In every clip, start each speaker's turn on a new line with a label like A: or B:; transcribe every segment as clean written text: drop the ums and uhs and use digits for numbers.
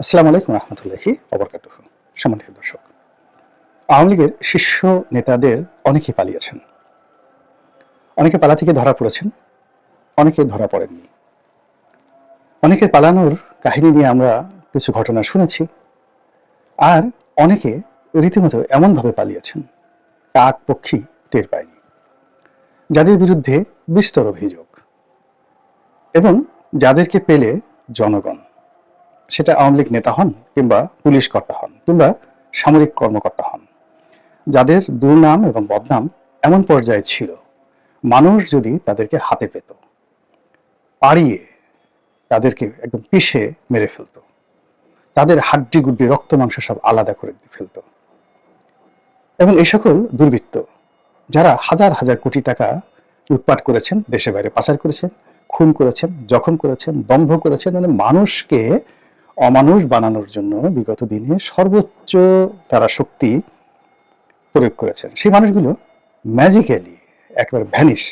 A: আসসালামু আলাইকুম রহমতুল্লাহি ওবরকাতুহু। সম্মানিত দর্শক, আওয়ামী লীগের শীর্ষ নেতাদের অনেকেই পালিয়েছেন। অনেকে পালা থেকে ধরা পড়েছেন, অনেকে ধরা পড়েননি। অনেকের পালানোর কাহিনী নিয়ে আমরা কিছু ঘটনা শুনেছি, আর অনেকে রীতিমতো এমনভাবে পালিয়েছেন কাক পক্ষী টের পায়নি, যাদের বিরুদ্ধে বিস্তর অভিযোগ এবং যাদেরকে পেলে জনগণ, সেটা আওয়ামী লীগ নেতা হন কিংবা পুলিশ কর্তা হন কিংবা সামরিক কর্মকর্তা হন, যাদের দুর্নাম এবং বদনাম এমন পর্যায়ে ছিল, মানুষ যদি তাদেরকে হাতে পেত, পাড়িয়ে তাদেরকে একদম পিষে মেরে ফেলত, তাদের হাড্ডি গুড্ডি রক্ত মাংস সব আলাদা করে ফেলত। এবং এই সকল দুর্বৃত্ত যারা হাজার হাজার কোটি টাকা লুটপাট করেছেন, দেশে বাইরে পাচার করেছেন, খুন করেছেন, জখম করেছেন, দম্ভ করেছেন, মানে মানুষকে অমানুষ বানানোর জন্য বিগত দিনে সর্বোচ্চ তারা শক্তি প্রয়োগ করেছেন, সেই মানুষগুলো ম্যাজিক্যালি একেবারে ভ্যানিশ,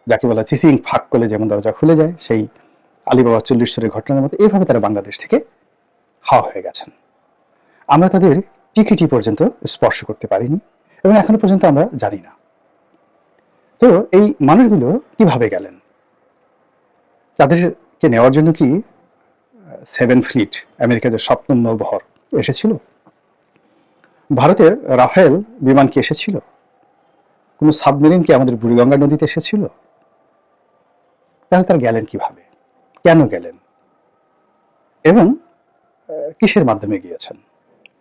A: যাকে বলা চিসিং ফাঁক করলে যেমন দরজা খুলে যায়, সেই আলিবাবা 40 চোরের ঘটনার মতো এইভাবে তারা বাংলাদেশ থেকে হাওয়া হয়ে গেছেন। আমরা তাদের টিকিটি পর্যন্ত স্পর্শ করতে পারিনি এবং এখনো পর্যন্ত আমরা জানি না। তো এই মানুষগুলো কিভাবে গেলেন? তাদেরকে নেওয়ার জন্য কি 7 ফ্লিট, আমেরিকার যে সপ্তম নৌবহর এসেছিল? ভারতের রাফেল বিমান কি এসেছিল? কোনো সাবমেরিন কি আমাদের বুড়িগঙ্গা নদীতে এসেছিল? তাহলে তারা গেলেন কিভাবে, কেন গেলেন এবং কিসের মাধ্যমে গিয়েছেন?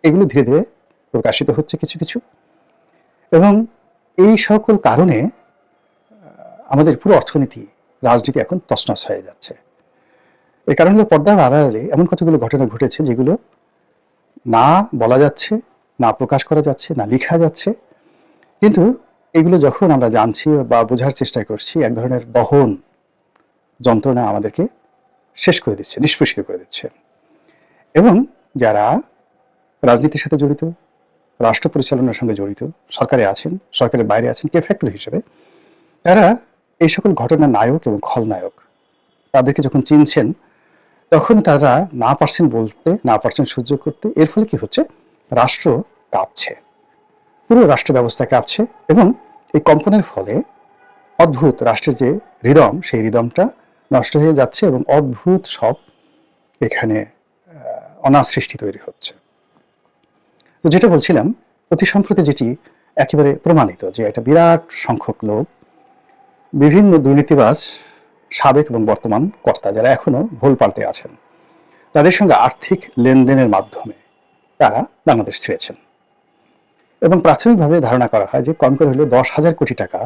A: এগুলো ধীরে ধীরে প্রকাশিত হচ্ছে কিছু কিছু, এবং এই সকল কারণে আমাদের পুরো অর্থনীতি, রাজনীতি এখন তছনছ হয়ে যাচ্ছে। এই কারণে পর্দার আড়ালে এমন কতগুলো ঘটনা ঘটেছে যেগুলো না বলা যাচ্ছে, না প্রকাশ করা যাচ্ছে, না লেখা যাচ্ছে, কিন্তু এগুলো যখন আমরা জানছি বা বোঝার চেষ্টা করছি, এক ধরনের দহন যন্ত্রণা আমাদেরকে শেষ করে দিচ্ছে, নিষ্পেষিত করে দিচ্ছে। এবং যারা রাজনীতির সাথে জড়িত, রাষ্ট্র পরিচালনার সঙ্গে জড়িত, সরকারে আছেন, সরকারের বাইরে আছেন, কে ফ্যাক্টর হিসেবে, তারা এই সকল ঘটনার নায়ক এবং খলনায়ক, তাদেরকে যখন চিনছেন, তখন তারা না পারছেন বলতে, না পারছেন সহ্য করতে। এর ফলে কি হচ্ছে? রাষ্ট্র কাঁপছে, পুরো রাষ্ট্র ব্যবস্থা কাঁপছে, এবং এই কম্পনের ফলে অদ্ভুত রাষ্ট্রের যে রিদম, সেই রিদমটা নষ্ট হয়ে যাচ্ছে এবং অদ্ভুত সব এখানে অনাসৃষ্টি তৈরি হচ্ছে। তো যেটা বলছিলাম, অতি সম্প্রতি যেটি একেবারে প্রমাণিত, যে একটা বিরাট সংখ্যক লোক, বিভিন্ন দুর্নীতিবাজ সাবেক এবং বর্তমান কর্তা, যারা এখনো ভুল পাল্টে আছেন, তাদের সঙ্গে আর্থিক লেনদেনের মাধ্যমে তারা বাংলাদেশ ছেড়েছেন। এবং প্রাথমিকভাবে ধারণা করা হয় যে কম করে হলে 10,000 কোটি টাকা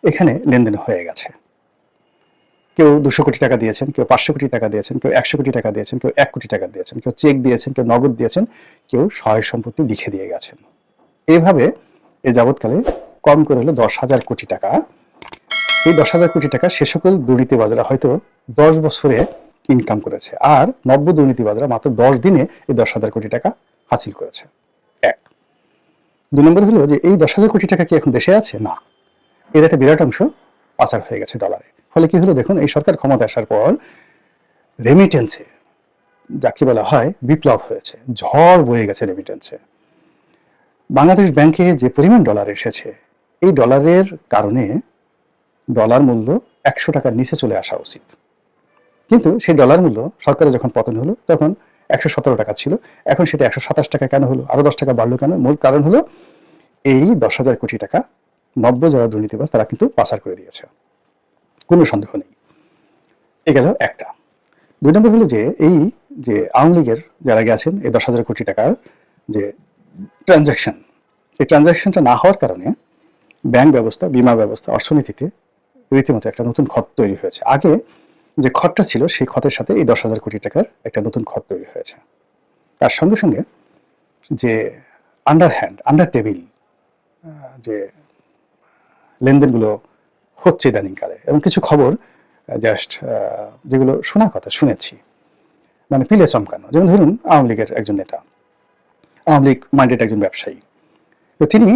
A: এখানে লেনদেন হয়ে গেছে। কেউ 200 কোটি টাকা দিয়েছেন, কেউ 500 কোটি টাকা দিয়েছেন, কেউ 100 কোটি টাকা দিয়েছেন, কেউ 1 কোটি টাকা দিয়েছেন, কেউ চেক দিয়েছেন, কেউ নগদ দিয়েছেন, কেউ সহায় সম্পত্তি লিখে দিয়ে গেছেন। এইভাবে এ যাবৎকালে কম করে হলো 10,000 কোটি টাকা। এই 10,000 কোটি টাকা সে সকল দুর্নীতিবাজরা হয়তো 10 বছরে ইনকাম করেছে, আর নব্য দুর্নীতিবাজরা মাত্র 10 দিনে এই 10,000 কোটি টাকা হাসিল করেছে। এক। 2 নম্বর হলো যে এই 10,000 কোটি টাকা কি এখন দেশে আছে? না, এর একটা বিরাট অংশ পাচার হয়ে গেছে ডলারে। ফলে কি হলো দেখুন, এই সরকার ক্ষমতা আসার পর রেমিটেন্সে, যাকে বলা হয় বিপ্লব হয়েছে, ঝড় বয়ে গেছে রেমিটেন্সে। বাংলাদেশ ব্যাংকে যে পরিমাণ ডলার এসেছে, এই ডলারের কারণে ডলার মূল্য 100 টাকার নিচে চলে আসা উচিত, কিন্তু সেই ডলার মূল্য সরকারের যখন পতন হলো তখন 117 টাকা ছিল, এখন সেটা 127 টাকা কেন হলো, আরো 10 টাকা বাড়লো কেন? মূল কারণ হলো এই 10,000 কোটি টাকা নব্য যারা দুর্নীতিবাজ তারা কিন্তু পাচার করে দিয়েছে, কোনো সন্দেহ নেই। এ গেল একটা। 2 নম্বর হলো যে এই যে আওয়ামী লীগের যারা গেছেন, এই 10,000 কোটি টাকার যে ট্রানজাকশন, এই ট্রানজাকশনটা না হওয়ার কারণে ব্যাংক ব্যবস্থা, বীমা ব্যবস্থা, অর্থনীতিতে রীতিমতো একটা নতুন ক্ষত তৈরি হয়েছে। আগে যে ক্ষতটা ছিল, সেই ক্ষতের সাথে এই 10,000 কোটি টাকার একটা নতুন ক্ষত তৈরি হয়েছে। তার সঙ্গে সঙ্গে যে আন্ডারহ্যান্ড, আন্ডার টেবিল যে লেনদেনগুলো হচ্ছে ইদানিংকালে, এবং কিছু খবর জাস্ট যেগুলো শোনা কথা শুনেছি, মানে পিলে চমকানো। যেমন ধরুন, আওয়ামী লীগের একজন নেতা, আওয়ামী লীগ মাইন্ডেড একজন ব্যবসায়ী, তো তিনি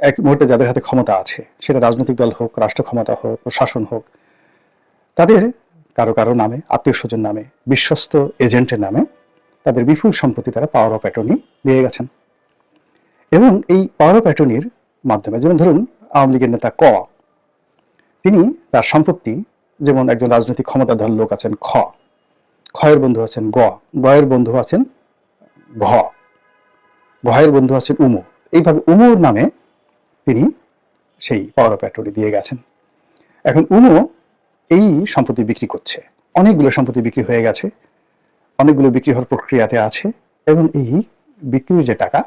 A: এক মুহূর্তে যাদের হাতে ক্ষমতা আছে, সেটা রাজনৈতিক দল হোক, রাষ্ট্র ক্ষমতা হোক, প্রশাসন হোক, তাদের কারো কারো নামে, আত্মীয় স্বজন নামে, বিশ্বস্ত এজেন্টের নামে তাদের বিপুল সম্পত্তি তারা পাওয়ার অফ অ্যাটর্নি দিয়ে গেছেন। এবং এই পাওয়ার অফ অ্যাটর্নির মাধ্যমে, যেমন ধরুন আওয়ামী লীগের নেতা ক, তিনি তার সম্পত্তি, যেমন একজন রাজনৈতিক ক্ষমতাধর লোক আছেন খ, খয়ের বন্ধু আছেন গ, গয়ের বন্ধু আছেন ঘ, ঘয়ের বন্ধু আছেন উমু, এইভাবে উমুর নামে তিনি সেই পাওয়ার অফ অ্যাটর্নি দিয়ে গেছেন। এখন উমু এই সম্পত্তি বিক্রি করছে, অনেকগুলো সম্পত্তি বিক্রি হয়ে গেছে, অনেকগুলো বিক্রি হওয়ার প্রক্রিয়াতে আছে, এবং এই বিক্রির যে টাকা,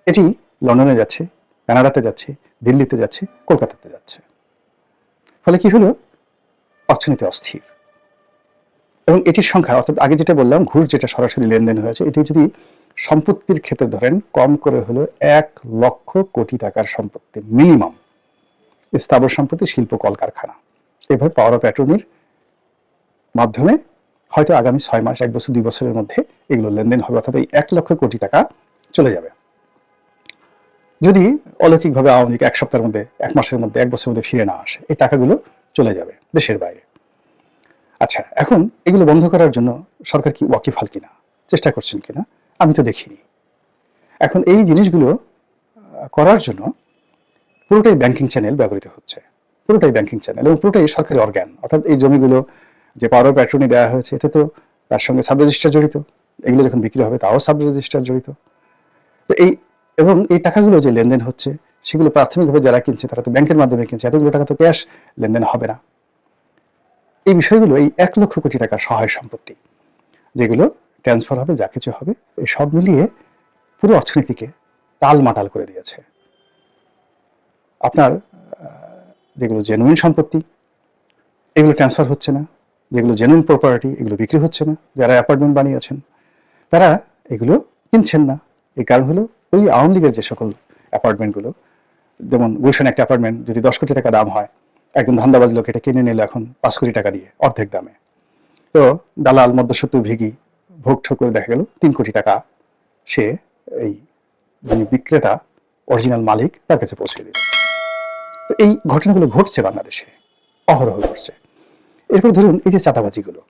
A: এটি লন্ডনে যাচ্ছে, কানাডাতে যাচ্ছে, দিল্লিতে যাচ্ছে, কলকাতাতে যাচ্ছে। ফলে কি হলো, অর্থনীতি অস্থির। এবং এটির সংখ্যা, অর্থাৎ আগে যেটা বললাম ঘুষ যেটা সরাসরি লেনদেন হয়েছে, এটি যদি সম্পত্তির ক্ষেত্রে ধরেন কম করে হলো 1,00,000 কোটি টাকার সম্পত্তি মিনিমাম, স্থাবর সম্পত্তি, শিল্প, কলকারখানা, এভাবে পাওয়ার অফ অ্যাটর্নির মাধ্যমে হয়তো আগামী 6 মাস, 1 বছর, 2 বছরের মধ্যে এগুলো লেনদেন হবে, অর্থাৎ এই 1,00,000 কোটি টাকা চলে যাবে। যদি অলৌকিকভাবে আওয়ামী লীগ 1 সপ্তাহের মধ্যে, 1 মাসের মধ্যে, 1 বছরের মধ্যে ফিরে না আসে, এই টাকাগুলো চলে যাবে দেশের বাইরে। আচ্ছা, এখন এগুলো বন্ধ করার জন্য সরকার কি ওয়াকিবহাল কিনা, চেষ্টা করছেন কিনা, আমি তো দেখিনি। এখন এই জিনিসগুলো করার জন্য পুরোটাই ব্যাংকিং চ্যানেল ব্যবহৃত হচ্ছে, পুরোটাই ব্যাংকিং চ্যানেল, এবং পুরোটাই সরকারি অর্গান। অর্থাৎ এই জমিগুলো যে পাওয়ার অফ অ্যাটর্নি দেওয়া হয়েছে, এতে তো তার সঙ্গে সাব রেজিস্ট্রার জড়িত, এগুলো যখন বিক্রি হবে তাও সাব রেজিস্ট্রার জড়িত। তো এবং এই টাকাগুলো যে লেনদেন হচ্ছে, সেগুলো প্রাথমিকভাবে যারা কিনছে তারা তো ব্যাংকের মাধ্যমে কিনছে, এতগুলো টাকা তো ক্যাশ লেনদেন হবে না। এই বিষয়গুলো, এই 1,00,000 কোটি টাকার সহায় সম্পত্তি যেগুলো ট্রান্সফার হবে, যা কিছু হবে, এই সব মিলিয়ে পুরো অর্থনীতিকে টালমাটাল করে দিয়েছে। আপনার যেগুলো জেনুইন সম্পত্তি, এগুলো ট্রান্সফার হচ্ছে না, যেগুলো জেনুইন প্রপার্টি, এগুলো বিক্রি হচ্ছে না, যারা অ্যাপার্টমেন্ট বানিয়েছেন তারা এগুলো কিনছেন না। এই কারণ হলো ওই আওয়ামী লীগের যে সকল অ্যাপার্টমেন্টগুলো, যেমন গুলশান একটা অ্যাপার্টমেন্ট যদি 10 কোটি টাকা দাম হয়, একজন ধান্দাবাজ লোক এটা কিনে নিল এখন 5 কোটি টাকা দিয়ে, অর্ধেক দামে। তো দালাল, মধ্যস্বত্ব ভিগি ভোগ ঠোক করে দেখা গেল 3 কোটি টাকা সে এই যিনি বিক্রেতা, অরিজিনাল মালিক, তার কাছে পৌঁছে দিল। তো এই ঘটনাগুলো ঘটছে বাংলাদেশে, অহরহ ঘটছে। এরপর ধরুন এই যে চাঁদাবাজিগুলো,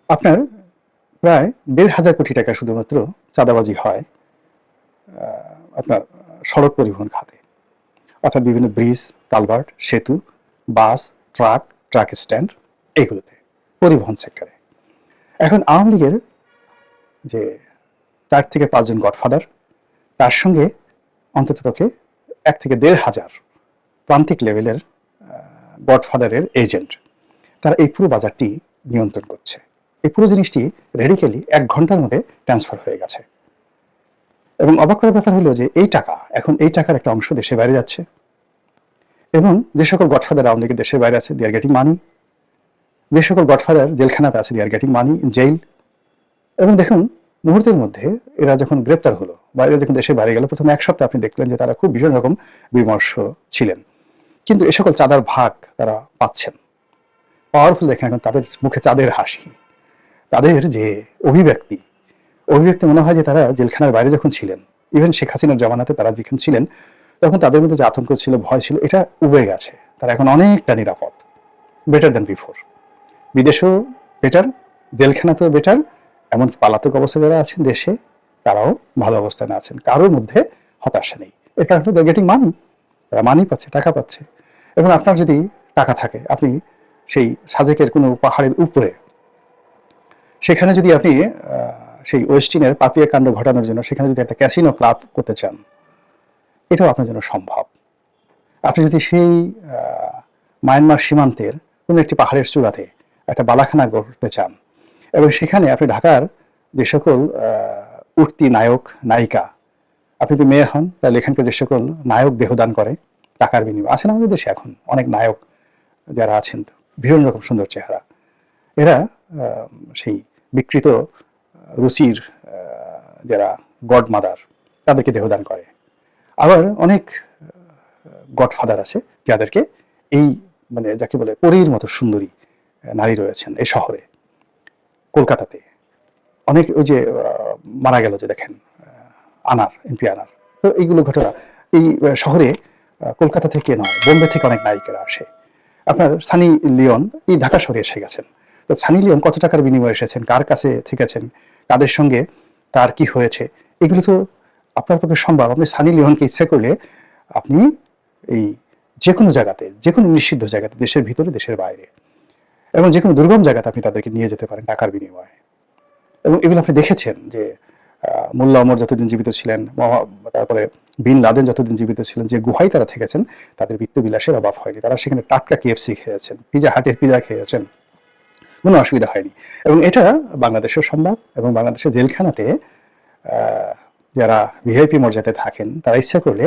A: আপনার প্রায় 1,500 কোটি টাকা শুধুমাত্র চাঁদাবাজি হয় আপনার সড়ক পরিবহন খাতে, অর্থাৎ বিভিন্ন ব্রিজ, কালভার্ট, সেতু, বাস, ট্রাক স্ট্যান্ড, এইগুলোতে, পরিবহন সেক্টরে। এখন আওয়ামী লীগের যে 4 থেকে 5 জন গডফাদার, তার সঙ্গে অন্ততপক্ষে 1 থেকে 1,500 প্রান্তিক লেভেলের গডফাদারের এজেন্ট, তারা এই পুরো বাজারটি নিয়ন্ত্রণ করছে। এই পুরো জিনিসটি রেডিক্যালি 1 ঘন্টার মধ্যে ট্রান্সফার হয়ে গেছে। এবং অবাক করার ব্যাপার হলো যে এই টাকা, এখন এই টাকার একটা অংশ দেশের বাইরে যাচ্ছে, এবং যে সকল গডফাদার আওয়ামী লীগের দেশের বাইরে আছে, দে আর গেটিং মানি। যে সকল গডফাদার জেলখানাতে আছে, they are getting money in jail. এবং দেখুন, মুহূর্তের মধ্যে এরা যখন গ্রেপ্তার হলো, বা এরা যখন দেশে বাইরে গেল, প্রথম 1 সপ্তাহে আপনি দেখলেন যে তারা খুব ভীষণ রকম বিমর্ষ ছিলেন, কিন্তু এ সকল চাঁদার ভাগ তারা পাচ্ছেন। পাওয়ারফুল দেখেন এখন তাদের মুখে চাঁদের হাসি, তাদের যে অভিব্যক্তি মনে হয় যে তারা জেলখানার বাইরে যখন ছিলেন, ইভেন শেখ হাসিনার জমানাতে তারা যেখানে ছিলেন, তখন তাদের মধ্যে যে আতঙ্ক ছিল, ভয় ছিল, এটা উবে গেছে। তারা এখন অনেকটা নিরাপদ, বেটার দ্যান বিফোর। বিদেশেও বেটার, জেলখানাতেও বেটার, এমনকি পালাতক অবস্থায় যারা আছেন দেশে, তারাও ভালো অবস্থানে আছেন, কারোর মধ্যে হতাশা নেই। এর কারণে দে গেটিং মানি, তারা মানি পাচ্ছে, টাকা পাচ্ছে। এবং আপনার যদি টাকা থাকে, আপনি সেই সাজেকের কোনো পাহাড়ের উপরে, সেখানে যদি আপনি সেই ওয়েস্টিনের পাপিয়া কাণ্ড ঘটানোর জন্য সেখানে যদি একটা ক্যাসিনো ক্লাব করতে চান, এটাও আপনার জন্য সম্ভব। আপনি যদি সেই মায়ানমার সীমান্তের কোনো একটি পাহাড়ের চূড়াতে একটা বালাখানা করতে চান, এবং সেখানে আপনি ঢাকার যে সকল উঠতি নায়ক নায়িকা, আপনি যদি মেয়ে হন তাহলে এখানকার যে সকল নায়ক দেহদান করে টাকার বিনিময়ে, আছেন আমাদের দেশে এখন অনেক নায়ক যারা আছেন, ভীষণ রকম সুন্দর চেহারা, এরা সেই বিকৃত রুচির যারা গড মাদার, তাদেরকে দেহদান করে। আবার অনেক গডফাদার আছে যাদেরকে এই মানে যাকে বলে পরীর মতো সুন্দরী নারী রয়েছেন এই শহরে, কলকাতাতে অনেক। ওই যে মারা গেল যে দেখেন আনার, এমপি আনার, তো এইগুলো ঘটনা এই শহরে কলকাতা থেকে নয়, বোম্বে থেকে অনেক নায়িকারা আসে। আপনার সানি লিওন এই ঢাকা শহরে এসে গেছেন। তো সানি লিওন কত টাকার বিনিময়ে এসেছেন, কার কাছে থেকেছেন, কাদের সঙ্গে তার কি হয়েছে, এগুলো তো আপনার পক্ষে সম্ভব। আপনি সানি লিওনকে ইচ্ছা করলে আপনি এই যে কোনো জায়গাতে, যে কোনো নিষিদ্ধ জায়গাতে, দেশের ভিতরে দেশের বাইরে এবং যে কোনো দুর্গম জায়গাতে আপনি তাদেরকে নিয়ে যেতে পারেন টাকার বিনিময়ে। এবং এগুলো আপনি দেখেছেন যে মোল্লা ওমর যতদিন জীবিত ছিলেন, তারপরে বিন লাদেন যতদিন জীবিত ছিলেন, যে গুহায় তারা থেকেছেন, তাদের বিত্ত বিলাসের অভাব হয়নি। তারা সেখানে টাটকা KFC খেয়েছেন, পিজা হাটের পিজা খেয়েছেন, কোনো অসুবিধা হয়নি। এবং এটা বাংলাদেশেও সম্ভব। এবং বাংলাদেশের জেলখানাতে যারা ভিআইপি মর্যাদায় থাকেন, তারা ইচ্ছা করলে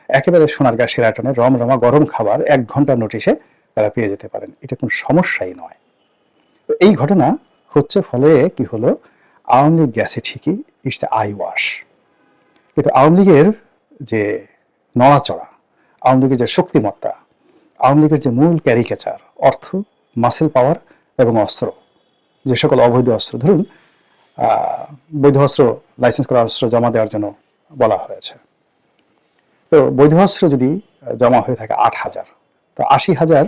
A: একেবারে সোনারগাঁ সেরাটনে রমরমা গরম খাবার 1 ঘন্টার নোটিশে তারা পেয়ে যেতে পারেন। এটা কোনো সমস্যাই নয়। তো এই ঘটনা হচ্ছে, ফলে কি হলো, আওয়ামী লীগ গেছে ঠিকই, ইটস আই ওয়াশ, কিন্তু আওয়ামী লীগের যে নড়াচড়া, আওয়ামী লীগের যে শক্তিমত্তা, আওয়ামী লীগের যে মূল ক্যারিকেচার, অর্থ, মাসেল পাওয়ার এবং অস্ত্র, যে সকল অবৈধ অস্ত্র, ধরুন বৈধ অস্ত্র, লাইসেন্স করা অস্ত্র জমা দেওয়ার জন্য বলা হয়েছে। তো বৈধ অস্ত্র যদি জমা হয়ে থাকে 8,000, তো 80,000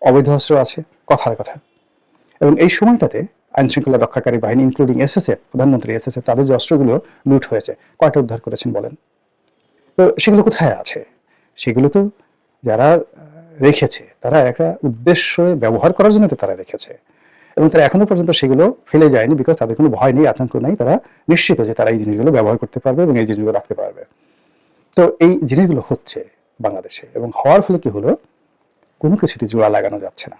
A: অবৈধ অস্ত্র আছে, কথার কথা। এবং এই সময়টাতে আইন শৃঙ্খলা রক্ষাকারী বাহিনী ইনক্লুডিং SSF, প্রধানমন্ত্রী SSF, তাদের যে অস্ত্রগুলো লুট হয়েছে, কয়টা উদ্ধার করেছেন বলেন? তো সেগুলো কোথায় আছে? সেগুলো তো যারা রেখেছে, তারা একটা উদ্দেশ্যে ব্যবহার করার জন্য তো তারা রেখেছে, এবং তারা এখনো পর্যন্ত সেগুলো ফেলে যায়নি, বিকজ তাদের কোনো ভয় নেই, আতঙ্ক নেই, তারা নিশ্চিত যে তারা এই জিনিসগুলো ব্যবহার করতে পারবে এবং এই জিনিসগুলো রাখতে পারবে। তো এই জিনিসগুলো হচ্ছে বাংলাদেশে, এবং হওয়ার ফলে কি হলো, কোনো কিছুতে জোড়া লাগানো যাচ্ছে না।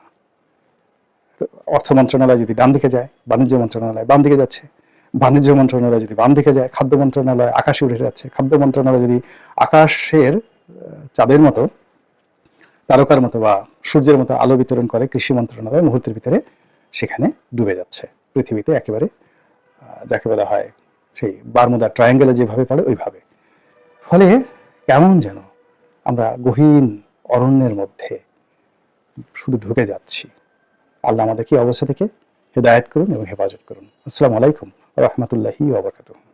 A: অর্থ মন্ত্রণালয় যদি ডান দিকে যায়, বাণিজ্য মন্ত্রণালয় বাম দিকে যাচ্ছে, বাণিজ্য মন্ত্রণালয় যদি বাম দিকে যায়, খাদ্য মন্ত্রণালয় আকাশে উঠে যাচ্ছে, খাদ্য মন্ত্রণালয় যদি আকাশের চাঁদের মতো, তারকার মতো বা সূর্যের মতো আলো বিতরণ করে, কৃষি মন্ত্রণালয় মুহূর্তের ভিতরে সেখানে ডুবে যাচ্ছে, পৃথিবীতে একেবারে যাকে বলা হয় সেই বারমুদা ট্রায়াঙ্গেলে যেভাবে পড়ে ওইভাবে। ফলে কেমন যেন আমরা গহীন অরণ্যের মধ্যে শুধু ঢুকে যাচ্ছি। আল্লাহ আমাদের কি অবস্থা থেকে হেদায়েত করুন এবং হেফাজত করুন। আসসালামু আলাইকুম ওয়া রাহমাতুল্লাহি ওয়া বারাকাতুহু।